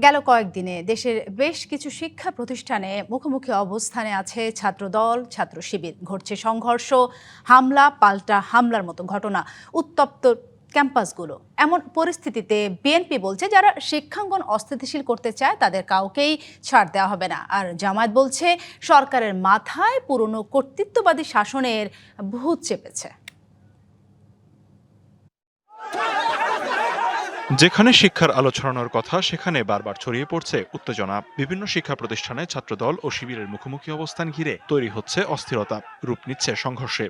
গেল কয়েকদিনে দেশের বেশ কিছু শিক্ষা প্রতিষ্ঠানে মুখোমুখি অবস্থানে আছে ছাত্রদল ছাত্র শিবির। ঘটছে সংঘর্ষ, হামলা পাল্টা হামলার মতো ঘটনা, উত্তপ্ত ক্যাম্পাসগুলো। এমন পরিস্থিতিতে বিএনপি বলছে যারা শিক্ষাঙ্গন অস্থিতিশীল করতে চায় তাদের কাউকেই ছাড় দেওয়া হবে না। আর জামায়াত বলছে সরকারের মাথায় পুরনো কর্তৃত্ববাদী শাসনের ভূত চেপেছে। যেখানে শিক্ষার আলো ছড়ানোর কথা সেখানে বারবার ছড়িয়ে পড়ছে উত্তেজনা। বিভিন্ন শিক্ষা প্রতিষ্ঠানে ছাত্রদল ও শিবিরের মুখোমুখি অবস্থান ঘিরে তৈরি হচ্ছে অস্থিরতা, রূপ নিচ্ছে সংঘর্ষে।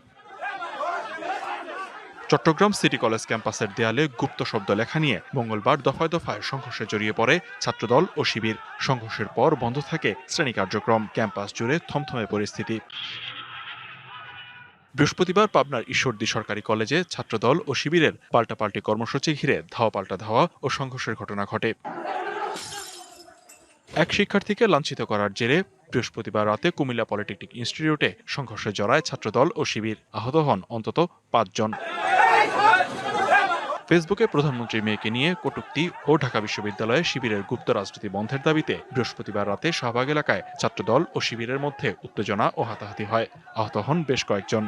চট্টগ্রাম সিটি কলেজ ক্যাম্পাসের দেয়ালে গুপ্ত শব্দ লেখা নিয়ে মঙ্গলবার দফায় দফায় সংঘর্ষে জড়িয়ে পড়ে ছাত্রদল ও শিবির। সংঘর্ষের পর বন্ধ থাকে শ্রেণী কার্যক্রম, ক্যাম্পাস জুড়ে থমথমে পরিস্থিতি। বৃহস্পতিবার পাবনার ঈশ্বরদী সরকারি কলেজে ছাত্রদল ও শিবিরের পাল্টাপাল্টি কর্মসূচি ঘিরে ধাওয়া পাল্টা ধাওয়া ও সংঘর্ষের ঘটনা ঘটে। এক শিক্ষার্থীকে লাঞ্ছিত করার জেরে বৃহস্পতিবার রাতে কুমিল্লা পলিটেকনিক ইনস্টিটিউটে সংঘর্ষে জড়ায় ছাত্রদল ও শিবির। আহত হন অন্তত ৫ জন। ফেসবুকে প্রধানমন্ত্রীর মেয়েকে নিয়ে কটূক্তি ও ঢাকা বিশ্ববিদ্যালয়ে শিবিরের গুপ্ত রাজনীতি বন্ধের দাবিতে বৃহস্পতিবার রাতে শাহবাগ এলাকায় ছাত্রদল ও শিবিরের মধ্যে উত্তেজনা ও হাতাহাতি হয়। আহত হন বেশ কয়েকজন।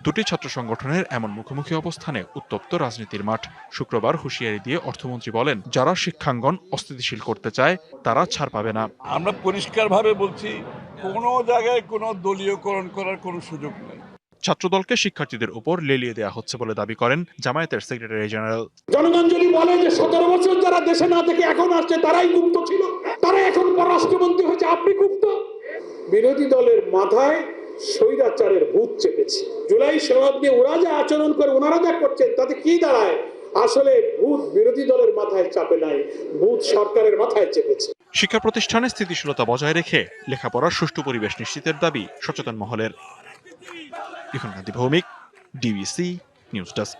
দুটি ছাত্র সংগঠনের এমন মুখোমুখি অবস্থানে উত্তপ্ত রাজনীতির মাঠ। শুক্রবার হুঁশিয়ারি দিয়ে অর্থমন্ত্রী বলেন, যারা শিক্ষাঙ্গন অস্থিতিশীল করতে চায় তারা ছাড় পাবে না। আমরা পরিষ্কারভাবে বলছি, কোনো জায়গায় কোনো দলীয়করণ করার কোনো সুযোগ নেই। ছাত্রদলকে শিক্ষার্থীদের উপর লেলিয়ে দেওয়া হচ্ছে বলে দাবি করেন জামায়াতের সেক্রেটারি জেনারেল। জনগণ যদি বলে যে 17 বছর যারা দেশে না থেকে এখন আসছে তারাই গুপ্ত ছিল, তারা এখন পররাষ্ট্রমন্ত্রী হয়েছে, আপনি গুপ্ত। বিরোধী দলের মাথায় স্বৈরাচারের ভূত চেপেছে। জুলাই সনদ নিয়ে ওরা যা আচরণ করে, ওনারা যা করছেন তাতে কি দাঁড়ায়? আসলে ভূত বিরোধী দলের মাথায় চাপে নাই, ভূত সরকারের মাথায় চেপেছে। শিক্ষা প্রতিষ্ঠানে স্থিতিশীলতা বজায় রেখে লেখাপড়ার সুষ্ঠু পরিবেশ নিশ্চিতের দাবি সচেতন মহলের। ইখন ভৌমিক, ডিবিসি নিউজ ডেস্ক।